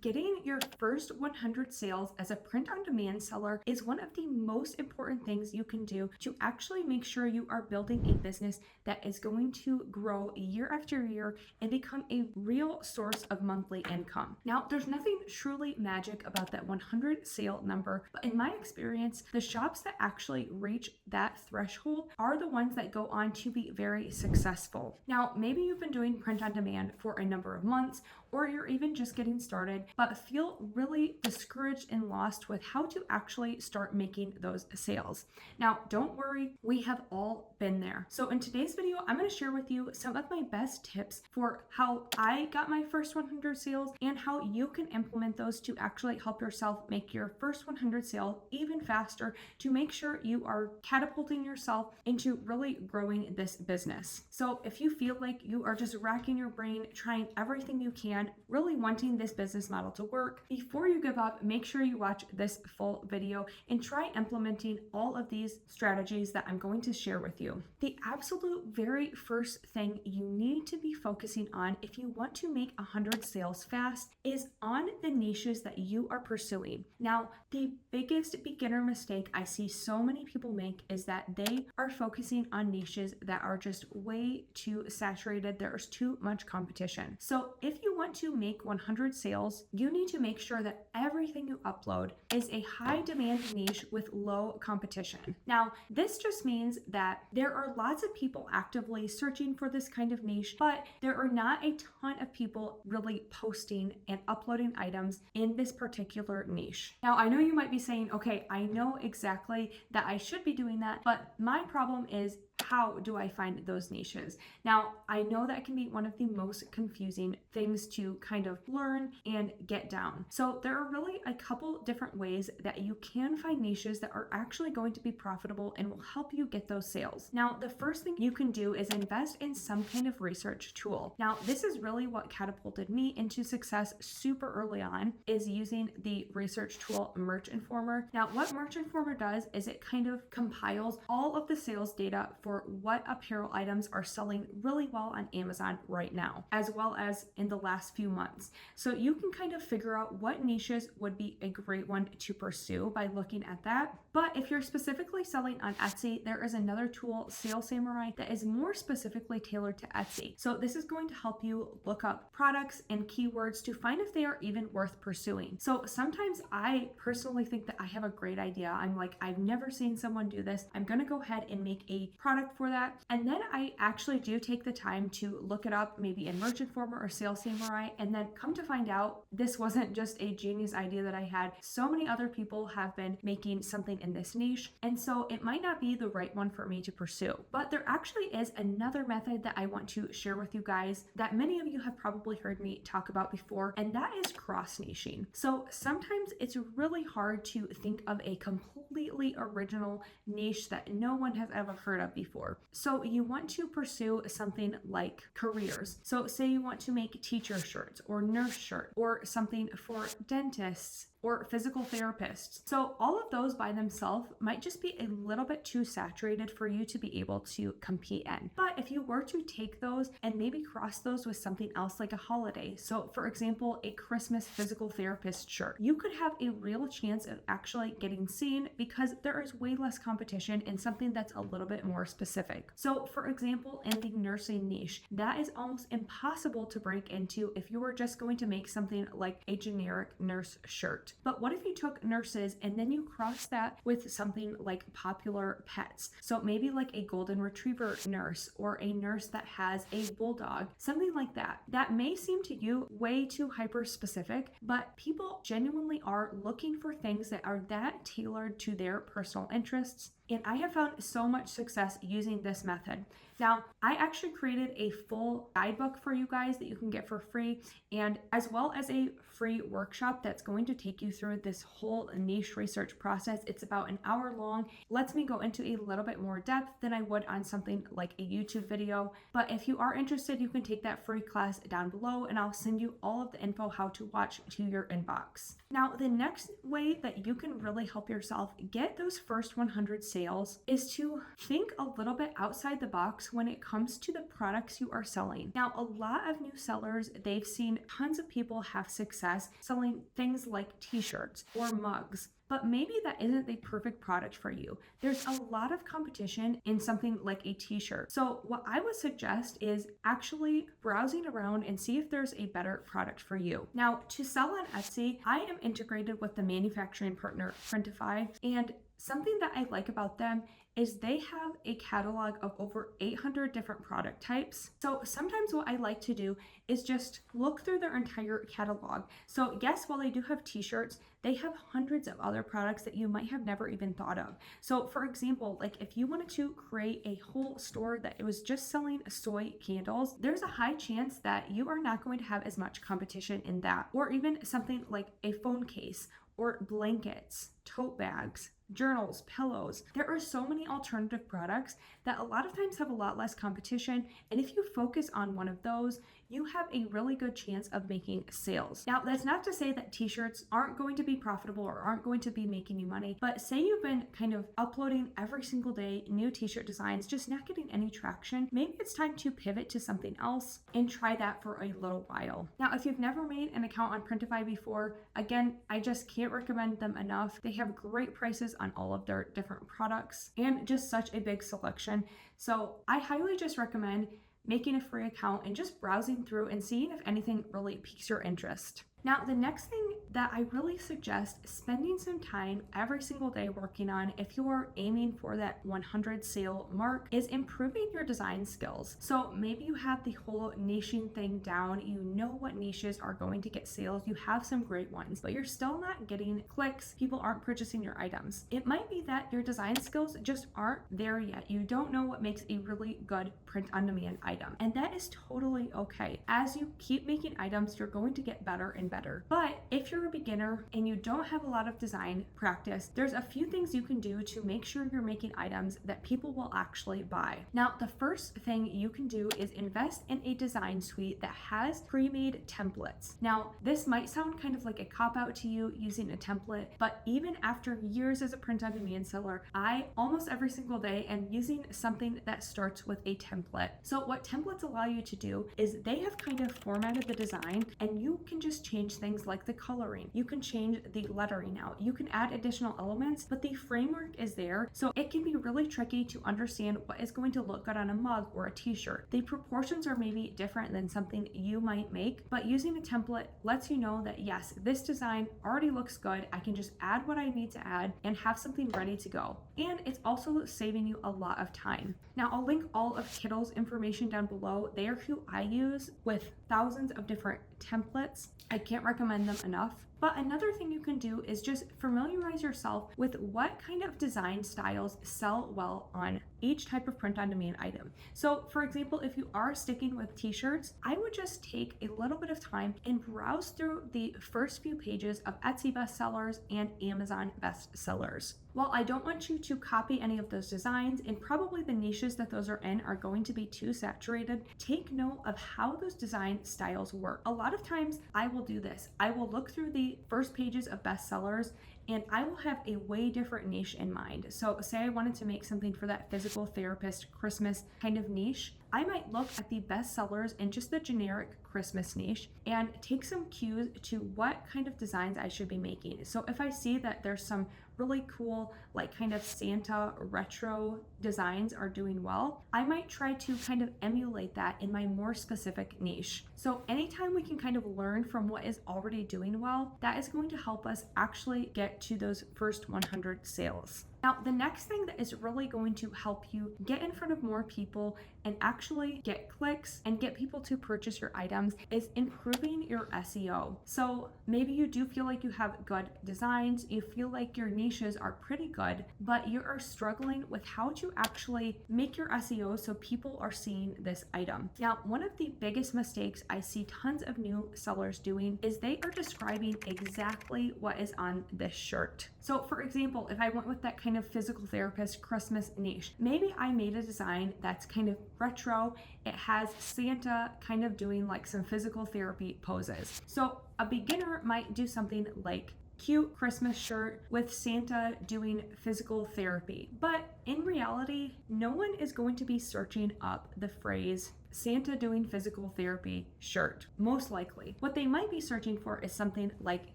getting your first 100 sales as a print-on-demand seller is one of the most important things you can do to actually make sure you are building a business that is going to grow year after year and become a real source of monthly income. Now, there's nothing truly magic about that 100 sale number, but in my experience, the shops that actually reach that threshold are the ones that go on to be very successful. Now, maybe you've been doing print on demand for a number of months, or you're even just getting started, but feel really discouraged and lost with how to actually start making those sales. Now, don't worry, we have all been there. So in today's video, I'm going to share with you some of my best tips for how I got my first 100 sales and how you can implement those to actually help yourself make your first 100 sale even faster to make sure you are catapulting yourself into really growing this business. So if you feel like you are just racking your brain, trying everything you can, really wanting this business model to work, before you give up, make sure you watch this full video and try implementing all of these strategies that I'm going to share with you. The absolute very first thing you need to be focusing on if you want to make 100 sales fast is on the niches that you are pursuing. Now, the biggest beginner mistake I see so many people make is that they are focusing on niches that are just way too saturated. There's too much competition. So if you want to make 100 sales, you need to make sure that everything you upload is a high demand niche with low competition. Now, this just means that there are lots of people actively searching for this kind of niche, but there are not a ton of people really posting and uploading items in this particular niche. Now, I know you might be saying, okay, I know exactly that I should be doing that, but my problem is, how do I find those niches? Now, I know that can be one of the most confusing things to kind of learn and get down. So there are really a couple different ways that you can find niches that are actually going to be profitable and will help you get those sales. Now, the first thing you can do is invest in some kind of research tool. Now, this is really what catapulted me into success super early on, is using the research tool Merch Informer. Now, what Merch Informer does is it kind of compiles all of the sales data for what apparel items are selling really well on Amazon right now, as well as in the last few months. So you can kind of figure out what niches would be a great one to pursue by looking at that. But if you're specifically selling on Etsy, there is another tool, Sales Samurai, that is more specifically tailored to Etsy. So this is going to help you look up products and keywords to find if they are even worth pursuing. So sometimes I personally think that I have a great idea. I'm like, I've never seen someone do this. I'm going to go ahead and make a product for that. And then I actually do take the time to look it up, maybe in Merch Informer or Sales Samurai, and then come to find out this wasn't just a genius idea that I had. So many other people have been making something in this niche, and so it might not be the right one for me to pursue. But there actually is another method that I want to share with you guys that many of you have probably heard me talk about before, and that is cross-niching. So sometimes it's really hard to think of a completely original niche that no one has ever heard of before. So you want to pursue something like careers. So say you want to make teacher shirts or nurse shirt or something for dentists or physical therapists. So all of those by themselves might just be a little bit too saturated for you to be able to compete in. But if you were to take those and maybe cross those with something else like a holiday, so for example, a Christmas physical therapist shirt, you could have a real chance of actually getting seen because there is way less competition in something that's a little bit more specific. So for example, in the nursing niche, that is almost impossible to break into if you were just going to make something like a generic nurse shirt. But what if you took nurses and then you cross that with something like popular pets? So maybe like a golden retriever nurse or a nurse that has a bulldog, something like that. That may seem to you way too hyper specific, but people genuinely are looking for things that are that tailored to their personal interests. And I have found so much success using this method. Now, I actually created a full guidebook for you guys that you can get for free, and as well as a free workshop that's going to take you through this whole niche research process. It's about an hour long. Lets me go into a little bit more depth than I would on something like a YouTube video. But if you are interested, you can take that free class down below, and I'll send you all of the info how to watch to your inbox. Now, the next way that you can really help yourself get those first 100 sales sales is to think a little bit outside the box when it comes to the products you are selling. Now, a lot of new sellers, they've seen tons of people have success selling things like t-shirts or mugs, but maybe that isn't the perfect product for you. There's a lot of competition in something like a t-shirt. So what I would suggest is actually browsing around and see if there's a better product for you. Now, to sell on Etsy, I am integrated with the manufacturing partner Printify, and something that I like about them is they have a catalog of over 800 different product types. So sometimes what I like to do is just look through their entire catalog. So yes, while they do have t-shirts, they have hundreds of other products that you might have never even thought of. So for example, like if you wanted to create a whole store that it was just selling soy candles, there's a high chance that you are not going to have as much competition in that. Or even something like a phone case or blankets, tote bags, journals, pillows. There are so many alternative products that a lot of times have a lot less competition. And if you focus on one of those, you have a really good chance of making sales. Now, that's not to say that t-shirts aren't going to be profitable or aren't going to be making you money, but say you've been kind of uploading every single day new t-shirt designs, just not getting any traction, maybe it's time to pivot to something else and try that for a little while. Now, if you've never made an account on Printify before, again, I just can't recommend them enough. They have great prices on all of their different products and just such a big selection. So I highly just recommend making a free account and just browsing through and seeing if anything really piques your interest. Now, the next thing that I really suggest spending some time every single day working on if you're aiming for that 100 sale mark is improving your design skills. So maybe you have the whole niching thing down, you know what niches are going to get sales, you have some great ones, but you're still not getting clicks, people aren't purchasing your items. It might be that your design skills just aren't there yet. You don't know what makes a really good print-on-demand item, and that is totally okay. As you keep making items, you're going to get better and better. But if you're a beginner and you don't have a lot of design practice, there's a few things you can do to make sure you're making items that people will actually buy. Now, the first thing you can do is invest in a design suite that has pre-made templates. Now, this might sound kind of like a cop-out to you using a template, but even after years as a print-on-demand seller, I almost every single day am using something that starts with a template. So what templates allow you to do is they have kind of formatted the design, and you can just change things like the coloring. You can change the lettering out. You can add additional elements, but the framework is there. So it can be really tricky to understand what is going to look good on a mug or a t-shirt. The proportions are maybe different than something you might make, but using a template lets you know that yes, this design already looks good. I can just add what I need to add and have something ready to go. And it's also saving you a lot of time. Now, I'll link all of Kittle's information down below. They are who I use with thousands of different templates. I can't recommend them enough. But another thing you can do is just familiarize yourself with what kind of design styles sell well on each type of print-on-demand item. So for example, if you are sticking with t-shirts, I would just take a little bit of time and browse through the first few pages of Etsy bestsellers and Amazon bestsellers. While I don't want you to copy any of those designs, and probably the niches that those are in are going to be too saturated, take note of how those design styles work. A lot of times I will do this. I will look through the first pages of bestsellers and I will have a way different niche in mind. So say I wanted to make something for that physical therapist Christmas kind of niche, I might look at the bestsellers in just the generic Christmas niche and take some cues to what kind of designs I should be making. So if I see that there's some really cool, like kind of Santa retro designs are doing well, I might try to kind of emulate that in my more specific niche. So anytime we can kind of learn from what is already doing well, that is going to help us actually get to those first 100 sales. Now, the next thing that is really going to help you get in front of more people and actually get clicks and get people to purchase your items is improving your SEO. So maybe you do feel like you have good designs, you feel like your niches are pretty good, but you are struggling with how to actually make your SEO so people are seeing this item. Now, one of the biggest mistakes I see tons of new sellers doing is they are describing exactly what is on this shirt. So for example, if I went with that kind of physical therapist Christmas niche, maybe I made a design that's kind of retro. It has Santa kind of doing like some physical therapy poses. So a beginner might do something like cute Christmas shirt with Santa doing physical therapy. But in reality, no one is going to be searching up the phrase Santa doing physical therapy shirt, most likely. What they might be searching for is something like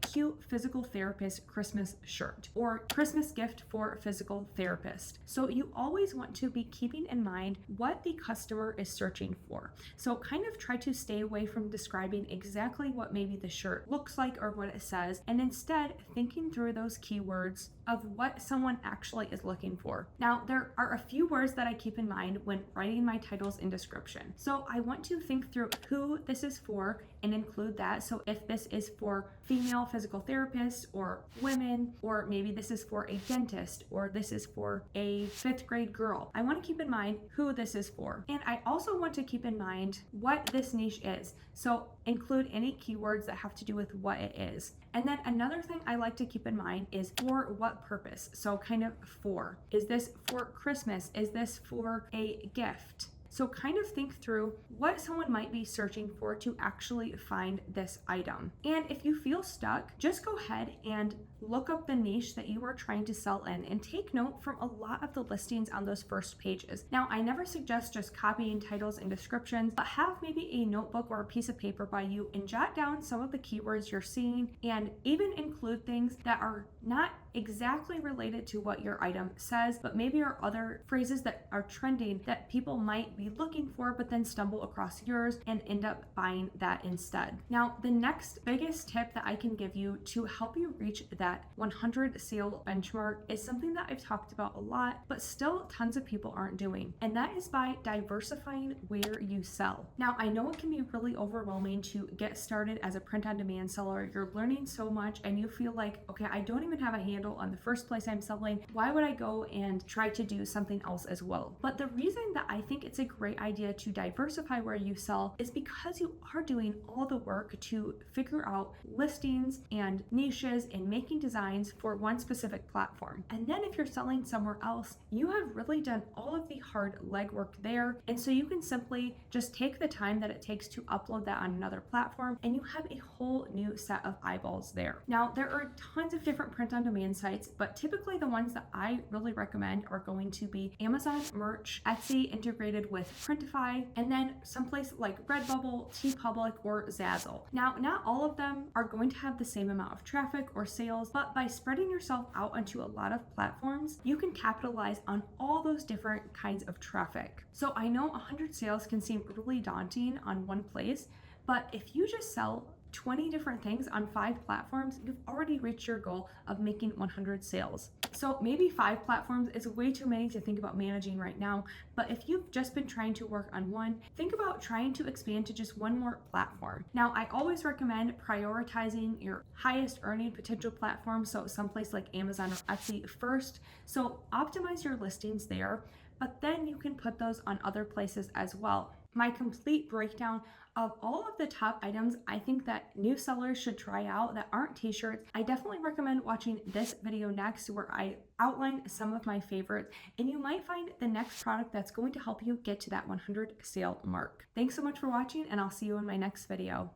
cute physical therapist Christmas shirt or Christmas gift for physical therapist. So you always want to be keeping in mind what the customer is searching for. So kind of try to stay away from describing exactly what maybe the shirt looks like or what it says, and instead thinking through those keywords of what someone actually is looking for. Now, there are a few words that I keep in mind when writing my titles and description. So I want to think through who this is for and include that. So if this is for female physical therapists or women, or maybe this is for a dentist, or this is for a 5th grade girl, I want to keep in mind who this is for. And I also want to keep in mind what this niche is. So include any keywords that have to do with what it is. And then another thing I like to keep in mind is for what purpose. So kind of for. Is this for Christmas? Is this for a gift? So kind of think through what someone might be searching for to actually find this item. And if you feel stuck, just go ahead and look up the niche that you are trying to sell in and take note from a lot of the listings on those first pages. Now, I never suggest just copying titles and descriptions, but have maybe a notebook or a piece of paper by you and jot down some of the keywords you're seeing, and even include things that are not exactly related to what your item says, but maybe are other phrases that are trending that people might be looking for, but then stumble across yours and end up buying that instead. Now, the next biggest tip that I can give you to help you reach that 100 sale benchmark is something that I've talked about a lot, but still tons of people aren't doing, and that is by diversifying where you sell. Now, I know it can be really overwhelming to get started as a print-on-demand seller. You're learning so much and you feel like, okay, I don't even have a handle on the first place I'm selling. Why would I go and try to do something else as well? But the reason that I think it's a great idea to diversify where you sell is because you are doing all the work to figure out listings and niches and making designs for one specific platform. And then if you're selling somewhere else, you have really done all of the hard legwork there. And so you can simply just take the time that it takes to upload that on another platform, and you have a whole new set of eyeballs there. Now, there are tons of different print-on-demand sites, but typically the ones that I really recommend are going to be Amazon Merch, Etsy integrated with Printify, and then someplace like Redbubble, TeePublic, or Zazzle. Now, not all of them are going to have the same amount of traffic or sales, but by spreading yourself out onto a lot of platforms, you can capitalize on all those different kinds of traffic. So I know 100 sales can seem really daunting on one place, but if you just sell 20 different things on 5 platforms, you've already reached your goal of making 100 sales. So maybe 5 platforms is way too many to think about managing right now, but if you've just been trying to work on one, think about trying to expand to just one more platform. Now, I always recommend prioritizing your highest earning potential platform, so someplace like Amazon or Etsy first. So optimize your listings there, but then you can put those on other places as well. My complete breakdown of all of the top items I think that new sellers should try out that aren't t-shirts, I definitely recommend watching this video next, where I outline some of my favorites, and you might find the next product that's going to help you get to that 100 sale mark. Thanks so much for watching, and I'll see you in my next video.